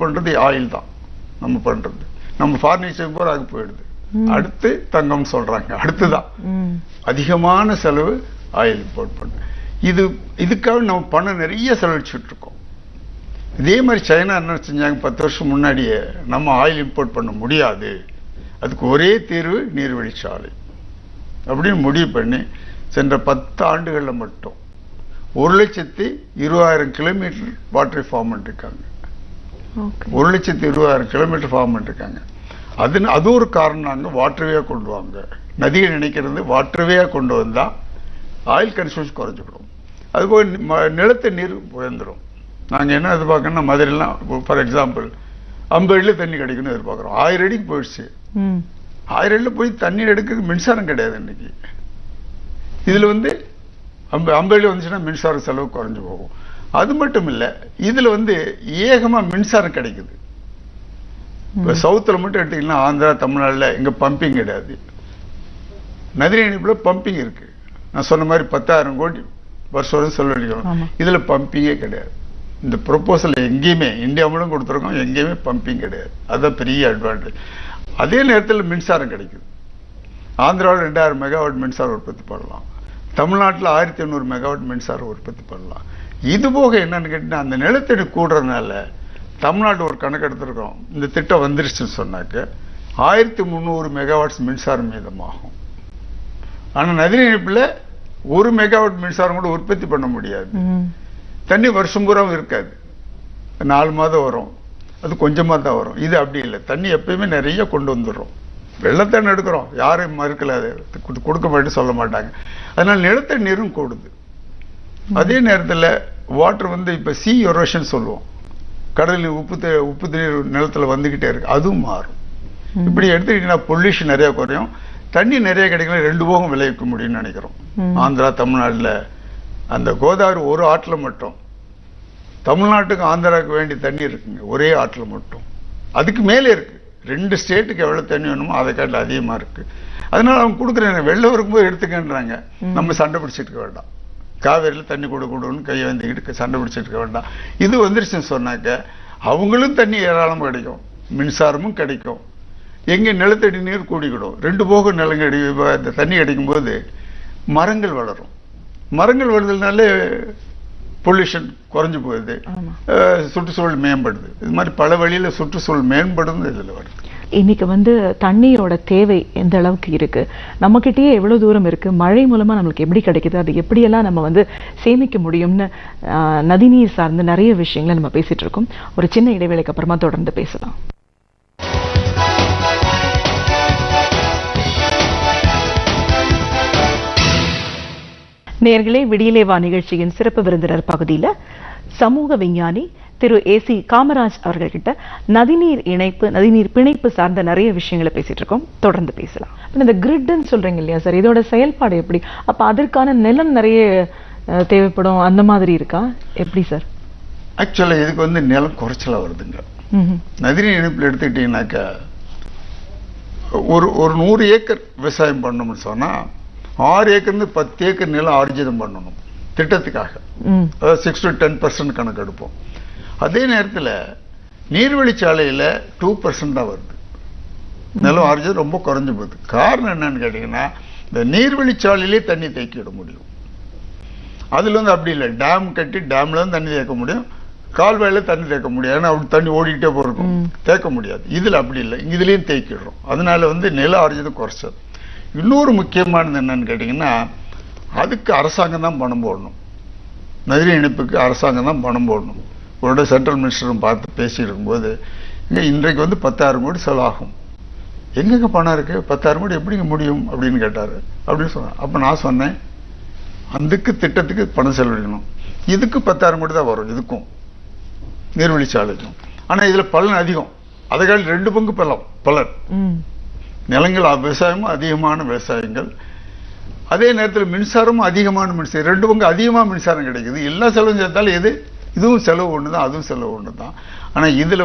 பண்றது ஆயில் தான் நம்ம பண்றது. நம்ம ஃபார்னிச்சர் போற அது போயிடுது. அடுத்து தங்கம் சொல்றாங்க, அடுத்துதான் அதிகமான செலவு ஆயில் இம்போர்ட் பண்ண. இதுக்காக நம்ம பணம் நிறைய செலவழிச்சுட்டு இருக்கோம். இதே மாதிரி சைனா என்ன செஞ்சாங்க, 10 வருஷம் முன்னாடியே நம்ம ஆயில் இம்போர்ட் பண்ண முடியாது, அதுக்கு ஒரே தீர்வு நீர்வழிச்சாலை அப்படின்னு முடிவு பண்ணி சென்ற 10 ஆண்டுகளில் மட்டும் 1,20,000 கிலோமீட்டர் வாட்டர் ஃபார்ம் பண்ணிருக்காங்க. 1,20,000 கிலோமீட்டர் ஃபார்ம் பண்ணிருக்காங்க. அது ஒரு காரணம். வாட்டர்வேயா கொண்டு வாங்க, நதியை நினைக்கிறது வாட்டர்வேயா கொண்டு வந்தா ஆயில் கன்சம்ஷன் குறைஞ்சிடும். அதுபோல் நிலத்த நீர் உயர்ந்துடும். நாங்கள் என்ன எதிர்பார்க்கணும்னா, மதுரைலாம் ஃபார் எக்ஸாம்பிள் 50 அடியில் தண்ணி கிடைக்குன்னு எதிர்பார்க்குறோம். 1000 அடிக்கு போயிடுச்சு. 1000 அடியில் போய் தண்ணி எடுக்க மின்சாரம் கிடையாது இன்னைக்கு. இதுல 50 அடியில் வந்துச்சுன்னா மின்சார செலவு குறைஞ்சு போகும். அது மட்டும் இல்லை, இதுல ஏகமா மின்சாரம் கிடைக்குது. இப்போ சவுத்தில் மட்டும் எடுத்தீங்கன்னா, ஆந்திரா தமிழ்நாட்டில் இங்கே பம்பிங் கிடையாது. நதிநீர் இணைப்புல பம்பிங் இருக்கு. நான் சொன்ன மாதிரி 10,000 கோடி வருஷம் செலவழிக்கணும். இதுல பம்பிங்கே கிடையாது. இந்த ப்ரொபோசல் எங்கேயுமே இந்தியா மூலம் கொடுத்துருக்கோம், எங்கேயுமே பம்பிங் கிடையாது. அதுதான் பெரிய அட்வான்டேஜ். அதே நேரத்தில் மின்சாரம் கிடைக்குது. ஆந்திராவில் 2000 மெகாவாட் மின்சாரம் உற்பத்தி பண்ணலாம். தமிழ்நாட்டில் 1500 மெகாவாட் மின்சாரம் உற்பத்தி பண்ணலாம். இது போக என்னன்னு கேட்டீங்கன்னா, அந்த நிலத்தடி கூடுறதுனால தமிழ்நாட்டு ஒரு கணக்கு எடுத்திருக்கோம். இந்த திட்டம் வந்துருச்சுன்னு சொன்னாக்க 1300 மெகாவாட்ஸ் மின்சாரம் மீதமாகும். ஆனா நதிநீர் இணைப்புல 1 மெகாவாட் மின்சாரம் கூட உற்பத்தி பண்ண முடியாது. தண்ணி வருஷம் பூராவும் இருக்காது, 4 மாதம் வரும், அது கொஞ்சமா தான் வரும். இது அப்படி இல்லை, தண்ணி எப்பயுமே நிறைய கொண்டு வந்துடுறோம். வெள்ளத்தண்ணி எடுக்கிறோம், யாரும் மறுக்கல, கொடுக்க மாட்டேன்னு சொல்ல மாட்டாங்க. அதனால நிலத்தடி நீரும் கூடுது. அதே நேரத்தில் வாட்டர் இப்ப சி எரோஷன் சொல்லுவோம், கடலில் உப்பு நீர் நிலத்துல வந்துகிட்டே இருக்கு, அதுவும் மாறும். இப்படி எடுத்துக்கிட்டீங்கன்னா பொல்யூஷன் நிறைய குறையும், தண்ணி நிறைய கிடைக்கல, 2 போகம் விளைவிக்க முடியும்னு நினைக்கிறோம். ஆந்திரா தமிழ்நாட்டில் அந்த கோதாவரி ஒரு ஆற்றுல மட்டும் தமிழ்நாட்டுக்கு ஆந்திராவுக்கு வேண்டிய தண்ணி இருக்குங்க, ஒரே ஆற்றுல மட்டும். அதுக்கு மேலே இருக்கு. 2 ஸ்டேட்டுக்கு எவ்வளவு தண்ணி வேணுமோ அதை காட்டில் அதிகமா இருக்கு. அதனால அவங்க கொடுக்குறேன், வெள்ளம் இருக்கும்போது எடுத்துக்கின்றாங்க. நம்ம சண்டை பிடிச்சிட்டு இருக்க வேண்டாம், காவேரியில் தண்ணி கொடுக்கணும்னு கையை வந்துக்கிட்டு சண்டை பிடிச்சிட்டு இருக்க வேண்டாம். இது வந்துருச்சுன்னு சொன்னாக்க அவங்களும் தண்ணி ஏராளமாக கிடைக்கும், மின்சாரமும் கிடைக்கும், எங்க நிலத்தடி நீர் கூடிக்கிடும். 2 போக நிலங்கடி இந்த தண்ணி கிடைக்கும் போது மரங்கள் வளரும். மரங்கள் வளர்றதுனால பொல்யூஷன் குறைஞ்சு போகுது, சுற்றுச்சூழல் மேம்படுது. இது மாதிரி பல வழியில சுற்றுச்சூழல் மேம்படுது இதுல வருது. இன்னைக்கு தண்ணீரோட தேவை எந்த அளவுக்கு இருக்கு, நம்ம கிட்டயே எவ்வளவு தூரம் இருக்கு, மழை மூலமா நம்மளுக்கு எப்படி கிடைக்குது, அது எப்படியெல்லாம் நம்ம சேமிக்க முடியும்னு நதிநீர் சார்ந்த நிறைய விஷயங்களை நம்ம பேசிட்டு இருக்கோம். ஒரு சின்ன இடைவேளைக்கு அப்புறமா தொடர்ந்து பேசலாம். நேயர்களே, விடியலே வா நிகழ்ச்சியின் சிறப்பு விருந்தினர் பகுதியில் சமூக விஞ்ஞானி திரு ஏசி காமராஜ் அவர்கள்கிட்ட நதிநீர் இணைப்பு, நதிநீர் பிணைப்பு சார்ந்த நிறைய விஷயங்களை பேசிட்டு இருக்கோம். தொடர்ந்து பேசலாம். இந்த கிரிட்ன்னு சொல்றீங்க இல்லையா சார், இதோட செயல்பாடு எப்படி? அப்ப அதற்கான நிலம் நிறைய தேவைப்படும், அந்த மாதிரி இருக்கா, எப்படி சார்? ஆக்சுவலா இதுக்கு நிலம் குறைச்சலா வருதுங்க. நதிநீர் இணைப்பில் எடுத்துக்கிட்டீங்கன்னாக்கா ஒரு 100 ஏக்கர் விவசாயம் பண்ணணும்னு சொன்னா 6 ஏக்கர்ந்து 10 ஏக்கர் நிலம் ஆர்ஜிதம் பண்ணணும் திட்டத்துக்காக. அதாவது 6 to 10% கணக்கு எடுப்போம். அதே நேரத்தில் நீர்வழிச்சாலையில் 2% தான் வருது. நிலம் ஆர்ஜிதம் ரொம்ப குறைஞ்சு போகுது. காரணம் என்னன்னு கேட்டீங்கன்னா, இந்த நீர்வழிச்சாலையிலே தண்ணி தேக்கிவிட முடியும். அதுல அப்படி இல்லை, டேம் கட்டி டேம்ல தண்ணி தேக்க முடியும், கால்வாயில தண்ணி தேக்க முடியாது. ஏன்னா அப்படி தண்ணி ஓடிக்கிட்டே போறோம், தேக்க முடியாது. இதுல அப்படி இல்லை, இதுலயும் தேக்கிடுறோம். அதனால நில ஆர்ஜிதம் குறைச்சது. இன்னொரு முக்கியமானது என்னன்னு கேட்டீங்கன்னா, அதுக்கு அரசாங்கம் தான் பணம் போடணும். நதிநீர் இணைப்புக்கு அரசாங்கம் தான் பணம் போடணும். ஒரு சென்ட்ரல் மினிஸ்டரும் பார்த்து பேசிட்டு இருக்கும்போது, இன்றைக்கு 10,000 கோடி செலவாகும், எங்கெங்க பணம் இருக்கு, 10,000 கோடி எப்படிங்க முடியும் அப்படின்னு கேட்டாரு. அப்படின்னு சொன்னேன். அப்ப நான் சொன்னேன், அதுக்கு திட்டத்துக்கு பணம் செலவழிக்கணும், இதுக்கு 10,000 கோடி தான் வரும், இதுக்கும் நீர்வழிச்சாலைக்கும். ஆனா இதுல பலன் அதிகம், அதை காட்டி 2 பங்கு பலன். நிலங்கள் விவசாயமும் அதிகமான விவசாயங்கள், அதே நேரத்தில் மின்சாரமும் அதிகமான மின்சாரம், 2 பங்கு அதிகமாக மின்சாரம் கிடைக்குது. எல்லா செலவும் சேர்த்தாலும் இதுவும் செலவு ஒன்று தான், அதுவும் செலவு ஒன்று தான். ஆனால் இதில்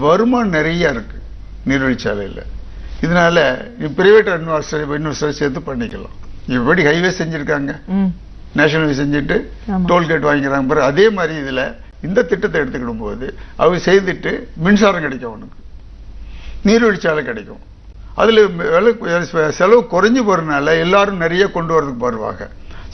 வருமானம் நிறைய இருக்கு நீர்வழிச்சாலையில். இதனால பிரைவேட் இன்வெஸ்டர் சேர்த்து பண்ணிக்கலாம். எப்படி ஹைவே செஞ்சிருக்காங்க, நேஷனல் ஹைவே செஞ்சுட்டு டோல்கேட் வாங்கிக்கிறாங்க பாரு, அதே மாதிரி இதில் இந்த திட்டத்தை எடுத்துக்கிடும் போது அவங்க செய்துட்டு மின்சாரம் கிடைக்கும், அவனுக்கு நீர்வழிச்சாலை கிடைக்கும். அதில் செலவு குறைஞ்சு போறதுனால எல்லாரும் நிறைய கொண்டு வரதுக்கு வருவாங்க.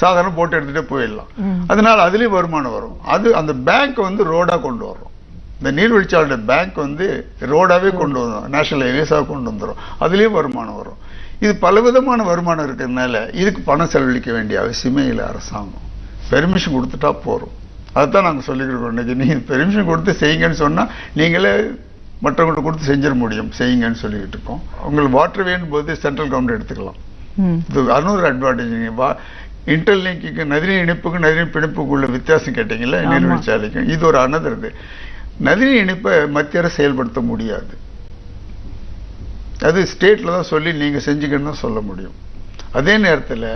சாதாரண போட்டு எடுத்துகிட்டே போயிடலாம். அதனால அதுலேயும் வருமானம் வரும். அது அந்த பேங்க் வந்து ரோடாக கொண்டு வரும். இந்த நீர்வழிச்சாலையோட பேங்க் வந்து ரோடாகவே கொண்டு வரும், நேஷனல் ஹைவேஸாக கொண்டு வந்துடும். அதுலேயும் வருமானம் வரும். இது பலவிதமான வருமானம் இருக்கிறதுனால இதுக்கு பணம் செலவழிக்க வேண்டிய அவசியமே இல்லை. அரசாங்கம் பெர்மிஷன் கொடுத்துட்டா போகிறோம். அதுதான் நாங்கள் சொல்லிக்கிறோம். இன்னைக்கு நீங்கள் பெர்மிஷன் கொடுத்து செய்யுங்கன்னு சொன்னால் நீங்களே மற்றவங்கள்ட்ட கொடுத்து செஞ்சிட முடியும், செய்யுங்கன்னு சொல்லிக்கிட்டு இருக்கோம். உங்களுக்கு வாட்டர் வேணும் போது சென்ட்ரல் கவர்மெண்ட் எடுத்துக்கலாம். இது அன்னொரு அட்வான்டேஜ். இன்டர்லிங்க்கு நதிநீர் இணைப்புக்கும் நதிநீர் பிணைப்புக்கு உள்ள வித்தியாசம் கேட்டீங்களா, நீர்வழிச்சாலைக்கும் இது ஒரு அனதர். நதிநீர் இணைப்பை மத்திய அரசு செயல்படுத்த முடியாது. அது ஸ்டேட்ல தான் சொல்லி நீங்க செஞ்சுக்கன்னு தான் சொல்ல முடியும். அதே நேரத்தில்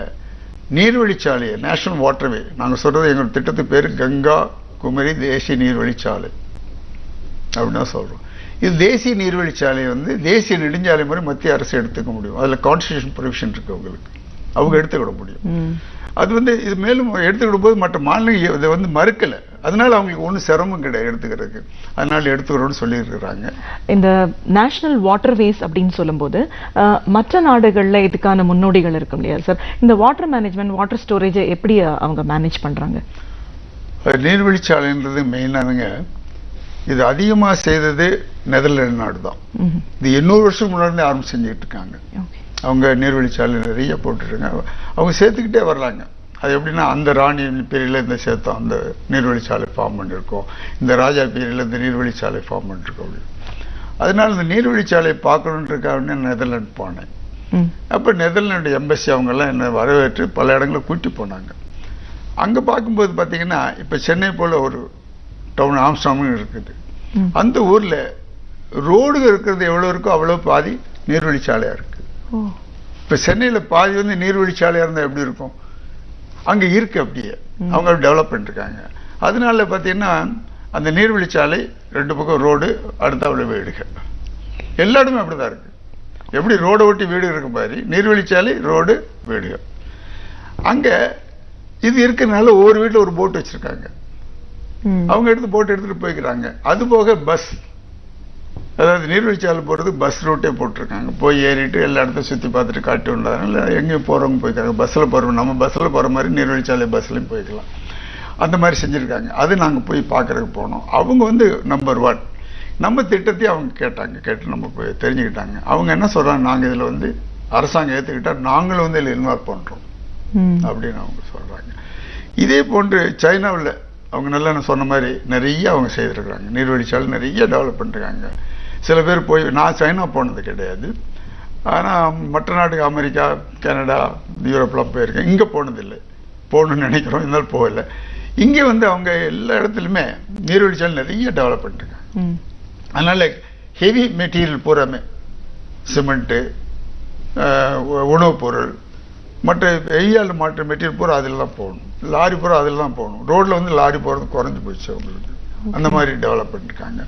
நீர்வழிச்சாலையை நேஷனல் வாட்டர்வே, நாங்கள் சொல்றது எங்களோட திட்டத்து பேர் கங்கா குமரி தேசிய நீர்வழிச்சாலை அப்படின்னு தான் சொல்றோம். இது தேசிய நீர்வழிச்சாலை வந்து தேசிய நெடுஞ்சாலை மாதிரி மத்திய அரசு எடுத்துக்க முடியும். அதுல கான்ஸ்டிடியூஷன் ப்ரொவிஷன் இருக்கு, அவங்களுக்கு அவங்க எடுத்துக்கிட முடியும். அது வந்து இது மேலும் எடுத்துக்கிடும் போது மற்ற மாநிலம் இதை வந்து மறுக்கல. அதனால அவங்களுக்கு ஒன்றும் சிரமம் கிடையாது எடுத்துக்கிறதுக்கு. அதனால எடுத்துக்கிறோம்னு சொல்லியிருக்கிறாங்க. இந்த நேஷனல் வாட்டர்வேஸ் அப்படின்னு சொல்லும்போது மற்ற நாடுகள்ல இதுக்கான முன்னோடிகள் இருக்கும் இல்லையா சார்? இந்த வாட்டர் மேனேஜ்மெண்ட், வாட்டர் ஸ்டோரேஜை எப்படி அவங்க மேனேஜ் பண்றாங்க? நீர்வழிச்சாலைன்றது மெயினானுங்க. இது அதிகமா செய்தது நெதர்லாந்து நாடு தான். இது 800 வருஷம் முன்னாடி ஆரம்பி செஞ்சுக்கிட்டு இருக்காங்க. அவங்க நீர்வழிச்சாலை நிறைய போட்டுருக்காங்க. அவங்க சேர்த்துக்கிட்டே வர்றாங்க. அது எப்படின்னா அந்த ராணி பீரியட்ல இந்த சேர்த்தோம் அந்த நீர்வழிச்சாலை ஃபார்ம் பண்ணிருக்கோம், இந்த ராஜா பீரியட்ல இந்த நீர்வழிச்சாலை ஃபார்ம் பண்ணிருக்கோம் அப்படின்னு. அதனால இந்த நீர்வழிச்சாலையை பார்க்கணுன்றதுக்காக நெதர்லாந்து போனேன். அப்ப நெதர்லாந்து எம்பசி அவங்க எல்லாம் என்ன வரவேற்று பல இடங்களை கூட்டி போனாங்க. அங்க பார்க்கும்போது பாத்தீங்கன்னா இப்ப சென்னை போல ஒரு டவுன் ஆம்ஸ்டாங் இருக்குது. அந்த ஊர்ல ரோடு இருக்கிறது எவ்வளவு இருக்கோ அவ்வளவு பாதி நீர்வழிச்சாலையா இருக்கு. இப்ப சென்னையில பாதி வந்து நீர்வழிச்சாலையா இருந்தா எப்படி இருக்கும்? அங்க இருக்கு, அப்படியே அவங்க டெவலப் பண்ணிருக்காங்க. அதனால பாத்தீங்கன்னா அந்த நீர்வழிச்சாலை 2 பக்கம் ரோடு, அடுத்தாப்புல வீடுகள், எல்லா இடமும் அப்படிதான் இருக்கு. எப்படி ரோடை ஒட்டி வீடு இருக்கு மாதிரி நீர்வழிச்சாலை, ரோடு, வீடுகள். அங்க இது இருக்கிறதுனால ஒவ்வொரு வீட்டுல ஒரு போட் வச்சிருக்காங்க. அவங்க எடுத்து போட்டு எடுத்துட்டு போய்க்கிறாங்க. அது போக பஸ், அதாவது நீர்வழிச்சாலை போறது பஸ் ரூட்டே போட்டிருக்காங்க. போய் ஏறிட்டு எல்லா இடத்தையும் சுத்தி பார்த்துட்டு காட்டி விடுறதுனால எங்கேயும் போறவங்க போய்க்காங்க. பஸ்ல போறோம், நம்ம பஸ்ல போற மாதிரி நீர்வழிச்சாலை பஸ்லயும் போய்க்கலாம். அந்த மாதிரி செஞ்சிருக்காங்க. அது நாங்க போய் பார்க்கறதுக்கு போனோம். அவங்க வந்து நம்பர் 1 நம்ம திட்டத்தையும் அவங்க கேட்டாங்க. கேட்டு நம்ம போய் தெரிஞ்சுக்கிட்டாங்க. அவங்க என்ன சொல்றாங்க, நாங்க இதுல வந்து அரசாங்கம் ஏத்துக்கிட்டா நாங்களும் வந்து இதுல இன்வால்வ் பண்றோம் அப்படின்னு அவங்க சொல்றாங்க. இதே போன்று சைனாவில் அவங்க நல்லா சொன்ன மாதிரி நிறைய அவங்க செய்திருக்கிறாங்க. நீர்வழிச்சாலை நிறைய டெவலப் பண்ணிருக்காங்க. சில பேர் போய், நான் சைனா போனது கிடையாது, ஆனால் மற்ற நாட்டுக்கு அமெரிக்கா, கனடா, யூரோப்லாம் போயிருக்கேன். இங்கே போனதில்லை, போகணும்னு நினைக்கிறோம், இருந்தாலும் போகல. இங்கே வந்து அவங்க எல்லா இடத்துலையுமே நீர்வழிச்சாலை நிறைய டெவலப் பண்ணிருக்காங்க. அதனால ஹெவி மெட்டீரியல் பூராமே சிமெண்ட்டு, உணவுப் பொருள், மற்ற வெய்யால் மாற்ற மெட்டீரியல் பூரா அதில் தான் போகணும். லாரி பூரா அதில் தான் போகணும். ரோட்ல வந்து லாரி போகிறது குறைஞ்சி போச்சு அவங்களுக்கு. அந்த மாதிரி டெவலப் பண்ணிருக்காங்க.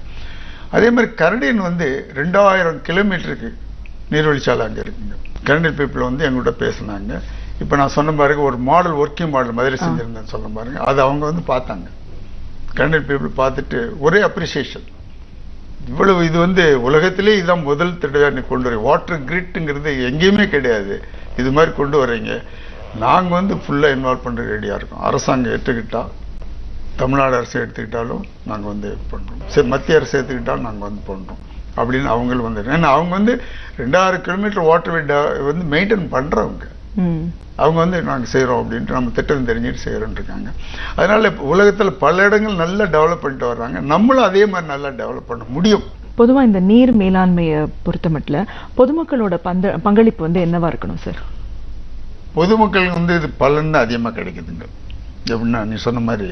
அதே மாதிரி கரடியன் வந்து 2000 கிலோமீட்டருக்கு நீர்வழிச்சாலை அங்கே இருக்குங்க. கரடியன் பீப்புள் வந்து எங்கள்கிட்ட பேசினாங்க. இப்போ நான் சொன்ன பாருங்க, ஒரு மாடல், ஒர்க்கிங் மாடல் மதுரை செஞ்சிருந்தேன்னு சொன்ன பாருங்க, அது அவங்க வந்து பார்த்தாங்க. கரடியன் பீப்புள் பார்த்துட்டு ஒரே அப்ரிசியேஷன். இவ்வளவு இது வந்து உலகத்திலே இதுதான் முதல் தடவை கொண்டு வர வாட்டர் கிரிட்ங்கிறது எங்கேயுமே கிடையாது. இது மாதிரி கொண்டு வர்றீங்க, நாங்க வந்து ஃபுல்லா இன்வால்வ் பண்ற ரெடியா இருக்கோம். அரசாங்கம் ஏற்றுக்கிட்டா, தமிழ்நாடு அரசு எடுத்துக்கிட்டாலும் நாங்க வந்து பண்றோம், சரி மத்திய அரசு எடுத்துக்கிட்டாலும் நாங்க வந்து பண்றோம் அப்படின்னு அவங்களும் வந்து. ஏன்னா அவங்க வந்து 2000 கிலோமீட்டர் வாட்டர் வந்து மெயின்டைன் பண்றவங்க. அவங்க வந்து நாங்க செய்யறோம் அப்படின்ட்டு நம்ம திட்டம் தெரிஞ்சுட்டு செய்யறோம் இருக்காங்க. அதனால உலகத்துல பல இடங்கள் நல்லா டெவலப் பண்ணிட்டு வர்றாங்க. நம்மளும் அதே மாதிரி நல்லா டெவலப் பண்ண முடியும். பொதுவா இந்த நீர் மேலாண்மையை பொறுத்த மட்டும் பொதுமக்களோட பங்களிப்பு வந்து என்னவா இருக்கணும் சார்? பொதுமக்கள் வந்து இது பலன் அதிகமா கிடைக்குதுங்க. எப்படின்னா நீ சொன்ன மாதிரி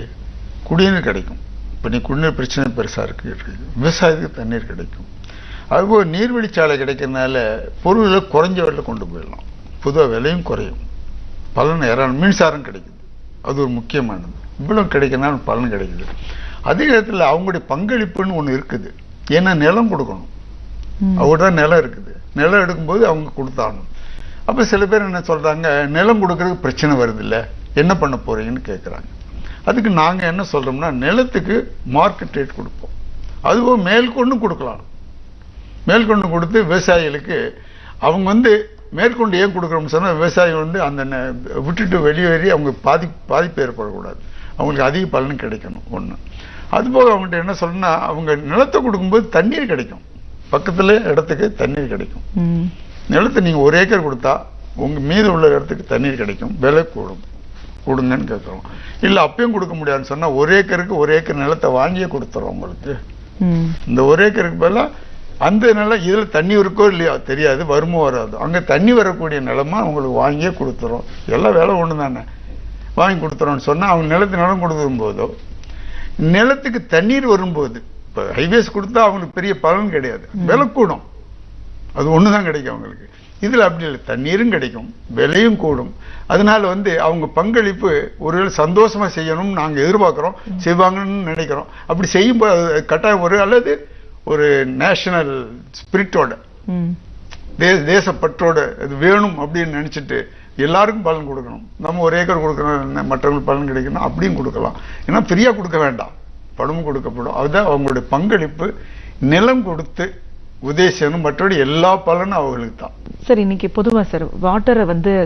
குடிநீர் கிடைக்கும். இப்ப நீ குடிநீர் பிரச்சனை பெருசா இருக்கு, விவசாயத்துக்கு தண்ணீர் கிடைக்கும். அதுபோல் நீர்வழிச்சாலை கிடைக்கிறதுனால பொருள்களை குறைஞ்ச விலையில் கொண்டு போயிடலாம். பொதுவாக விலையும் குறையும், பலன் ஏறான மின்சாரம் கிடைக்குது. அது ஒரு முக்கியமானது. இவ்வளவு கிடைக்கிறதுனால பலன் கிடைக்குது. அதே நேரத்தில் அவங்களுடைய பங்களிப்புன்னு ஒன்று இருக்குது. ஏன்னா நிலம் கொடுக்கணும், அவங்கள்ட்ட தான் நிலம் இருக்குது. நிலம் எடுக்கும்போது அவங்க கொடுத்தாகணும். அப்ப சில பேர் என்ன சொல்றாங்க, நிலம் கொடுக்கறதுக்கு பிரச்சனை வருது இல்ல, என்ன பண்ண போறீங்கன்னு கேட்கறாங்க. அதுக்கு நாங்கள் என்ன சொல்கிறோம்னா, நிலத்துக்கு மார்க்கெட் ரேட் கொடுப்போம். அதுவும் மேற்கொண்டு கொடுக்கலாம். மேற்கொண்டு கொடுத்து விவசாயிகளுக்கு அவங்க மேற்கொண்டு ஏன் கொடுக்குறோம்னு சொன்னால், விவசாயிகள் அந்த விட்டுட்டு வெளியேறி அவங்க பாதிப்பு ஏற்படக்கூடாது, அவங்களுக்கு அதிக பலன் கிடைக்கணும் ஒன்று. அதுபோக அவங்கள்ட்ட என்ன சொல்லணும்னா, அவங்க நிலத்தை கொடுக்கும்போது தண்ணீர் கிடைக்கும், பக்கத்தில் இடத்துக்கு தண்ணீர் கிடைக்கும். நிலத்தை நீங்கள் 1 ஏக்கர் கொடுத்தா உங்கள் மீது உள்ள இடத்துக்கு தண்ணீர் கிடைக்கும், விலை கொடுங்கன்னு கேட்குறோம். இல்லை அப்பயும் கொடுக்க முடியாதுன்னு சொன்னால் 1 ஏக்கருக்கு 1 ஏக்கர் நிலத்தை வாங்கியே கொடுத்துறோம் உங்களுக்கு. இந்த 1 ஏக்கருக்கு பதிலாக அந்த நிலம் இதில் தண்ணி இருக்கோ இல்லையா தெரியாது, வருமோ வராது, அங்கே தண்ணி வரக்கூடிய நிலமா உங்களுக்கு வாங்கியே கொடுத்துறோம். எல்லாம் வேலை ஒன்று தானே, வாங்கி கொடுத்துறோம்னு சொன்னால் அவங்க நிலம் கொடுக்கும் போதோ, நிலத்துக்கு தண்ணீர் வரும்போது, இப்போ ஹைவேஸ் கொடுத்தா அவங்களுக்கு பெரிய பலன் கிடையாது, விலை கூடும், அது ஒன்று தான் கிடைக்கும் அவங்களுக்கு. இதில் அப்படி இல்லை, தண்ணீரும் கிடைக்கும், விலையும் கூடும். அதனால அவங்க பங்களிப்பு ஒருவேளை சந்தோஷமா செய்யணும்னு நாங்கள் எதிர்பார்க்குறோம், செய்வாங்கன்னு நினைக்கிறோம். அப்படி செய்யும்போது கட்டாயம் அல்லது ஒரு நேஷனல் ஸ்பிரிட்டோட, தேசப்பற்றோட இது வேணும் அப்படின்னு நினைச்சிட்டு எல்லாருக்கும் பலன் கொடுக்கணும். நம்ம 1 ஏக்கர் கொடுக்கணும், மற்றவங்களுக்கு பலன் கிடைக்கணும், அப்படியும் கொடுக்கலாம். ஏன்னா ஃப்ரீயா கொடுக்க வேண்டாம், பணமும் கொடுக்கப்படும். அதுதான் அவங்களுடைய பங்களிப்பு. நிலம் கொடுத்து உதேசம், மற்றபடி எல்லா பலனும் அவங்களுக்கு தான். சார், இன்னைக்கு பொதுவா சார் வாட்டரை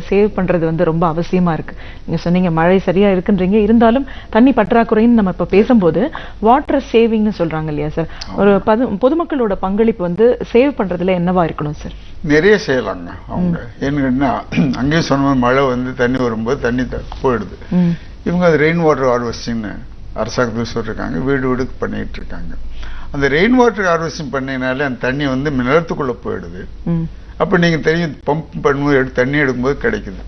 சேவ் பண்றது ரொம்ப அவசியமா இருக்கு. நீங்க சொன்னீங்க மழை சரியா இருக்குன்றீங்க, இருந்தாலும் தண்ணி பற்றாக்குறைன்னு நம்ம இப்ப பேசும்போது வாட்டர் சேவிங்னு சொல்றாங்க இல்லையா சார், ஒரு பொதுமக்களோட பங்களிப்பு சேவ் பண்றதுல என்னவா இருக்கணும் சார்? நிறைய செய்யலாங்க அவங்க. என்னன்னா அங்கேயும் சொன்ன மழை தண்ணி வரும்போது தண்ணி போயிடுது. இவங்க அது ரெயின் வாட்டர் ஹார்வெஸ்டிங்னு அரசாங்கத்தில் சொல்லிருக்காங்க, வீடு வீடுக்கு பண்ணிட்டு இருக்காங்க. அந்த ரெயின் வாட்டர் ஹார்வெஸ்டிங் பண்ணினாலே அந்த தண்ணி நிலத்துக்குள்ள போயிடுது. அப்போ நீங்கள் தெரியும், பம்ப் பண்ணும்போது தண்ணி எடுக்கும்போது கிடைக்குது.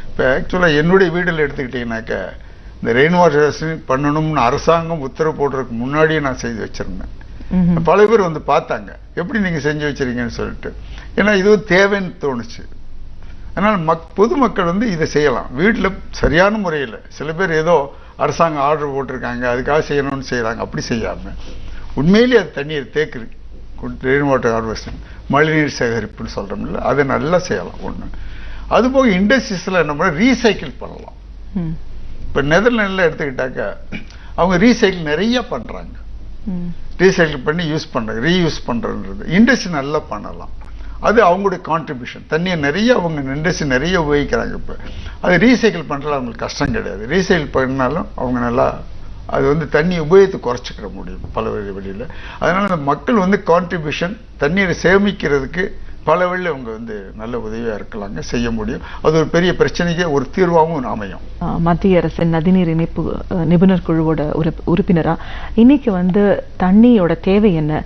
இப்போ ஆக்சுவலாக என்னுடைய வீட்டில் எடுத்துக்கிட்டீங்கன்னாக்கா, இந்த ரெயின் வாட்டர் ஹார்வெஸ்டிங் பண்ணணும்னு அரசாங்கம் உத்தரவு போடுறதுக்கு முன்னாடியே நான் செய்து வச்சிருந்தேன். பல பேர் பார்த்தாங்க, எப்படி நீங்கள் செஞ்சு வச்சிருக்கீங்கன்னு சொல்லிட்டு. ஏன்னா இது தேவைன்னு தோணுச்சு. அதனால் பொதுமக்கள் இதை செய்யலாம் வீட்டில் சரியான முறையில். சில பேர் ஏதோ அரசாங்கம் ஆர்டர் போட்டிருக்காங்க அதுக்காக செய்யணும்னு செய்கிறாங்க, அப்படி செய்யாமல் உண்மையிலேயே அது தண்ணீர் தேக்குது. ரெயின் வாட்டர் ஹார்வெஸ்டிங், மழைநீர் சேகரிப்புன்னு சொல்கிறோம்ல, அதை நல்லா செய்யலாம் ஒன்று. அதுபோக இண்டஸ்ட்ரீஸில் என்ன பண்ண ரீசைக்கிள் பண்ணலாம். இப்போ நெதர்லாண்டில் எடுத்துக்கிட்டாக்கா அவங்க ரீசைக்கிள் நிறைய பண்ணுறாங்க, ரீசைக்கிள் பண்ணி யூஸ் பண்ணுறாங்க, ரீயூஸ் பண்ணுறது. இண்டஸ்ட்ரி நல்லா பண்ணலாம், அது அவங்களுடைய கான்ட்ரிபியூஷன். தண்ணியை நிறைய அவங்க இண்டஸ்ட்ரி நிறைய உபயோகிக்கிறாங்க. இப்போ அது ரீசைக்கிள் பண்ணுறது அவங்களுக்கு கஷ்டம் கிடையாது. ரீசைக்கிள் பண்ணாலும் அவங்க நல்லா அது தண்ணி உபயோகத்தை குறைச்சிக்கிற முடியும் பல வழியில். அதனால அந்த மக்கள் கான்ட்ரிபியூஷன் தண்ணீரை சேமிக்கிறதுக்கு பல வழியில் அவங்க நல்ல உதவியாக இருக்கலாங்க, செய்ய முடியும். அது ஒரு பெரிய பிரச்சனைக்கு ஒரு தீர்வாகவும் அமையும். மத்திய அரசின் நதிநீர் இணைப்பு நிபுணர் குழுவோட உறுப்பினரா இன்னைக்கு தண்ணியோட தேவை என்ன,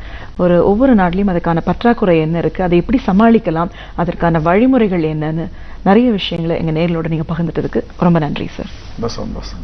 ஒவ்வொரு நாட்டிலையும் அதுக்கான பற்றாக்குறை என்ன இருக்கு, அதை எப்படி சமாளிக்கலாம், அதற்கான வழிமுறைகள் என்னன்னு நிறைய விஷயங்களை எங்க நேர்களோட நீங்க பகிர்ந்துட்டதுக்கு ரொம்ப நன்றி சார். சந்தோஷம்.